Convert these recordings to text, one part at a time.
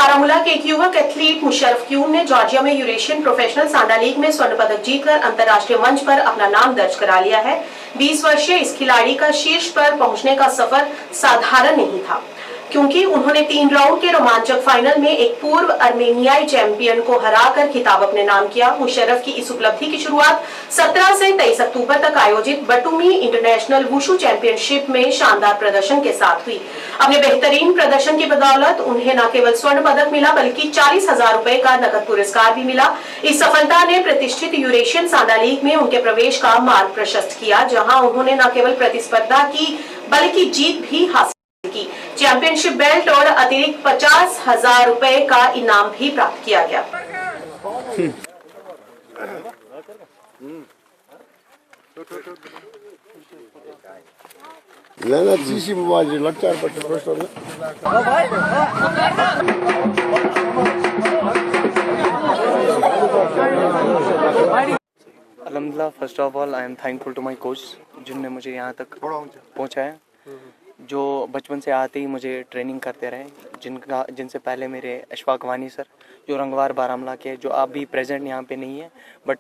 बारामूला के एक युवक एथलीट मुशर्रफ क्यून ने जॉर्जिया में यूरेशियन प्रोफेशनल सांडा लीग में स्वर्ण पदक जीतकर अंतर्राष्ट्रीय मंच पर अपना नाम दर्ज करा लिया है। 20 वर्षीय इस खिलाड़ी का शीर्ष पर पहुंचने का सफर साधारण नहीं था, क्योंकि उन्होंने 3 राउंड के रोमांचक फाइनल में एक पूर्व अर्मेनियाई चैंपियन को हराकर खिताब अपने नाम किया। मुशर्रफ की इस उपलब्धि की शुरुआत 17 से 23 अक्टूबर तक आयोजित बटुमी इंटरनेशनल वुशु चैंपियनशिप में शानदार प्रदर्शन के साथ हुई। अपने बेहतरीन प्रदर्शन की बदौलत उन्हें न केवल स्वर्ण पदक मिला, बल्कि 40,000 रुपए का नकद पुरस्कार भी मिला। इस सफलता ने प्रतिष्ठित यूरेशियन सांडा लीग में उनके प्रवेश का मार्ग प्रशस्त किया, जहां उन्होंने न केवल प्रतिस्पर्धा की बल्कि जीत भी हासिल की। चैंपियनशिप बेल्ट और अतिरिक्त 50,000 रुपए का इनाम भी प्राप्त किया गया। अलहमदुलिल्लाह, first of all I am thankful to my coach जिनने मुझे यहाँ तक पहुँचाया, जो बचपन से आते ही मुझे ट्रेनिंग करते रहे, जिनसे पहले मेरे अशफाक वानी सर जो रंगवार बारामूला के, जो आप भी प्रेजेंट यहाँ पे नहीं है, बट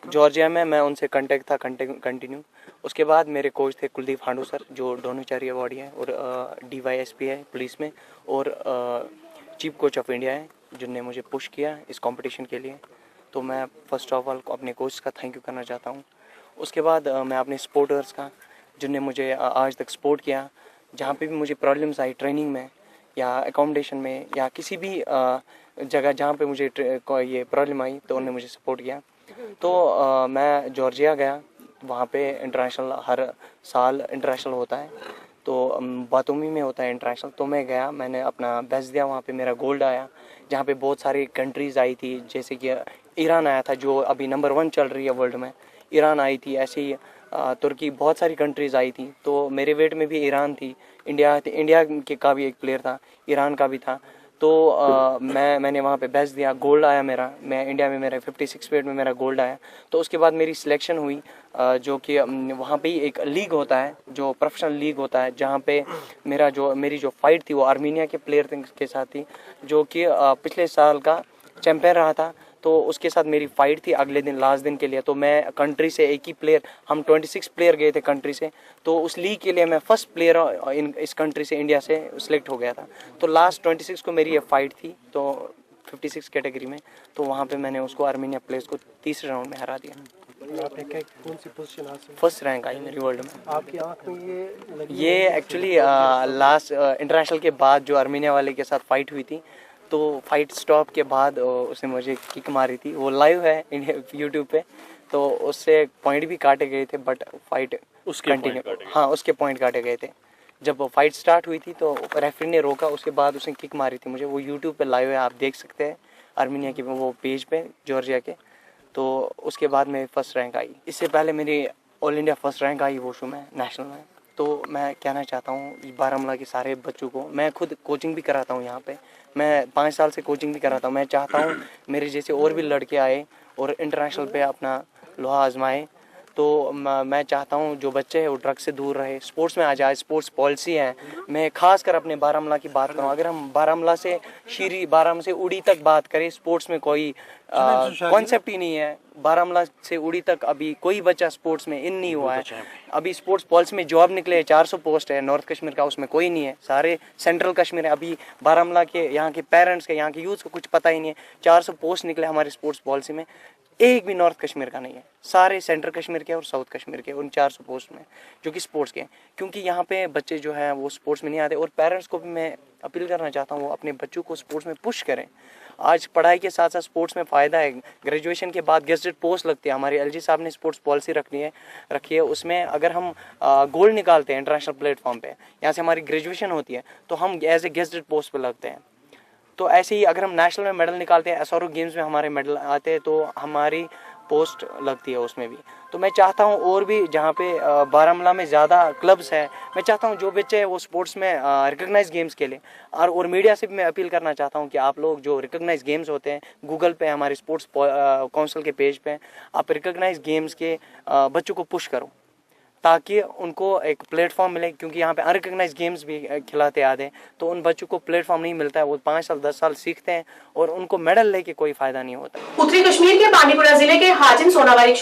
जॉर्जिया में मैं उनसे कांटेक्ट था कंटिन्यू। उसके बाद मेरे कोच थे कुलदीप हांडू सर, जो डोनोचारी अवार्डी है और DYSP है पुलिस में, और चीफ कोच ऑफ इंडिया है, जिनने मुझे पुश किया इस कंपटीशन के लिए। तो मैं फर्स्ट ऑफ ऑल अपने कोच का थैंक यू करना चाहता हूँ। उसके बाद मैं अपने सपोर्टर्स का, जिनने मुझे आज तक सपोर्ट किया, जहाँ पे भी मुझे प्रॉब्लम्स आई ट्रेनिंग में या अकोमोडेशन में या किसी भी जगह जहाँ पे मुझे ये प्रॉब्लम आई, तो उन्होंने मुझे सपोर्ट किया। तो मैं जॉर्जिया गया, वहाँ पे इंटरनेशनल हर साल इंटरनेशनल होता है, तो बातूमी में होता है इंटरनेशनल। तो मैं गया, मैंने अपना बेस्ट दिया, वहाँ पे मेरा गोल्ड आया, जहाँ पे बहुत सारी कंट्रीज़ आई थी, जैसे कि ईरान आया था जो अभी नंबर 1 चल रही है वर्ल्ड में, ईरान आई थी, ऐसे ही तुर्की, बहुत सारी कंट्रीज़ आई थी। तो मेरे वेट में भी ईरान थी, इंडिया के का भी एक प्लेयर था, ईरान का भी था। तो मैंने वहाँ पे बेस्ट दिया, गोल्ड आया मेरा। मैं इंडिया में मेरा 56 वेट में मेरा गोल्ड आया। तो उसके बाद मेरी सिलेक्शन हुई, जो कि वहाँ पे ही एक लीग होता है, जो प्रोफेशनल लीग होता है, जहाँ पे मेरी जो फाइट थी वो आर्मीनिया के प्लेयर के साथ थी, जो कि पिछले साल का चैम्पियन रहा था। तो उसके साथ मेरी फ़ाइट थी अगले दिन, लास्ट दिन के लिए। तो मैं कंट्री से एक ही प्लेयर, हम 26 प्लेयर गए थे कंट्री से, तो उस लीग के लिए मैं फर्स्ट प्लेयर इस कंट्री से, इंडिया से सिलेक्ट हो गया था। तो लास्ट 26 को मेरी ये फ़ाइट थी, तो 56 कैटेगरी में। तो वहाँ पे मैंने उसको आर्मीनिया प्लेयर्स को तीसरे राउंड में हरा दिया। आपने कौन सी पोजीशन हासिल? फर्स्ट रैंक आई मेरी वर्ल्ड में। आपकी आंख में ये एक्चुअली लास्ट इंटरनेशनल के बाद जो आर्मीनिया वाले के साथ फाइट हुई थी, तो फाइट स्टॉप के बाद उसने मुझे किक मारी थी, वो लाइव है यूट्यूब पे। तो उससे पॉइंट भी काटे गए थे, बट फाइट कंटिन्यू, हाँ उसके पॉइंट काटे गए थे। जब फाइट स्टार्ट हुई थी तो रेफरी ने रोका, उसके बाद उसने किक मारी थी मुझे, वो यूट्यूब पे लाइव है, आप देख सकते हैं आर्मीनिया के वो पेज पे, जॉर्जिया के। तो उसके बाद मेरी फर्स्ट रैंक आई। इससे पहले मेरी ऑल इंडिया फर्स्ट रैंक आई वुशु में, नेशनल में। तो मैं कहना चाहता हूँ बारामूला के सारे बच्चों को, मैं खुद कोचिंग भी कराता हूँ यहाँ पे, मैं 5 साल से कोचिंग भी कराता हूँ। मैं चाहता हूँ मेरे जैसे और भी लड़के आए और इंटरनेशनल पे अपना लोहा आजमाए। तो मैं चाहता हूँ जो बच्चे हैं वो ड्रग्स से दूर रहे, स्पोर्ट्स में आ जाए। स्पोर्ट्स पॉलिसी है, मैं खास कर अपने बारामूला की बात करूँ, अगर हम बारामूला से शीरी, बारामूला से उड़ी तक बात करें, स्पोर्ट्स में कोई कॉन्सेप्ट ही नहीं है। बारामूला से उड़ी तक अभी कोई बच्चा स्पोर्ट्स में इन नहीं हुआ है। अभी स्पोर्ट्स पॉलिसी में जॉब निकले 400 पोस्ट है नॉर्थ कश्मीर का, उसमें कोई नहीं है, सारे सेंट्रल कश्मीर है। अभी बारामूला के यहाँ के पेरेंट्स के, यहाँ के यूथ को कुछ पता ही नहीं है। 400 पोस्ट निकले हमारे स्पोर्ट्स पॉलिसी में, एक भी नॉर्थ कश्मीर का नहीं है, सारे सेंट्रल कश्मीर के और साउथ कश्मीर के उन 400 पोस्ट में, जो कि स्पोर्ट्स के। क्योंकि यहाँ पे बच्चे जो हैं वो स्पोर्ट्स में नहीं आते, और पेरेंट्स को भी मैं अपील करना चाहता हूँ वो अपने बच्चों को स्पोर्ट्स में पुश करें। आज पढ़ाई के साथ साथ स्पोर्ट्स में फ़ायदा है। ग्रेजुएशन के बाद गेजेटेड पोस्ट लगती है, हमारे LG साहब ने स्पोर्ट्स पॉलिसी रखी है। उसमें अगर हम गोल्ड निकालते हैं इंटरनेशनल प्लेटफॉर्म पे, यहाँ से हमारी ग्रेजुएशन होती है, तो हम एज ए गेजेटेड पोस्ट पे लगते हैं। तो ऐसे ही अगर हम नेशनल में मेडल निकालते हैं, SRO गेम्स में हमारे मेडल आते हैं, तो हमारी पोस्ट लगती है उसमें भी। तो मैं चाहता हूँ और भी जहाँ पे बारामूला में ज़्यादा क्लब्स है, मैं चाहता हूँ जो बच्चे हैं वो स्पोर्ट्स में रिकग्नाइज गेम्स के लिए, और मीडिया से भी मैं अपील करना चाहता हूँ कि आप लोग जो रिकग्नाइज गेम्स होते हैं, गूगल पे हमारे स्पोर्ट्स काउंसिल के पेज पे आप रिकग्नाइज गेम्स के बच्चों को पुश करो, ताकि उनको एक प्लेटफॉर्म मिले, क्योंकि यहाँ पे अनरिकग्नाइज गेम्स भी खिलाते आते हैं, तो उन बच्चों को प्लेटफॉर्म नहीं मिलता है। वो 5 साल 10 साल सीखते हैं और उनको मेडल लेके कोई फायदा नहीं होता। उत्तरी कश्मीर के बांडीपुरा जिले के हाजिन सोनावारी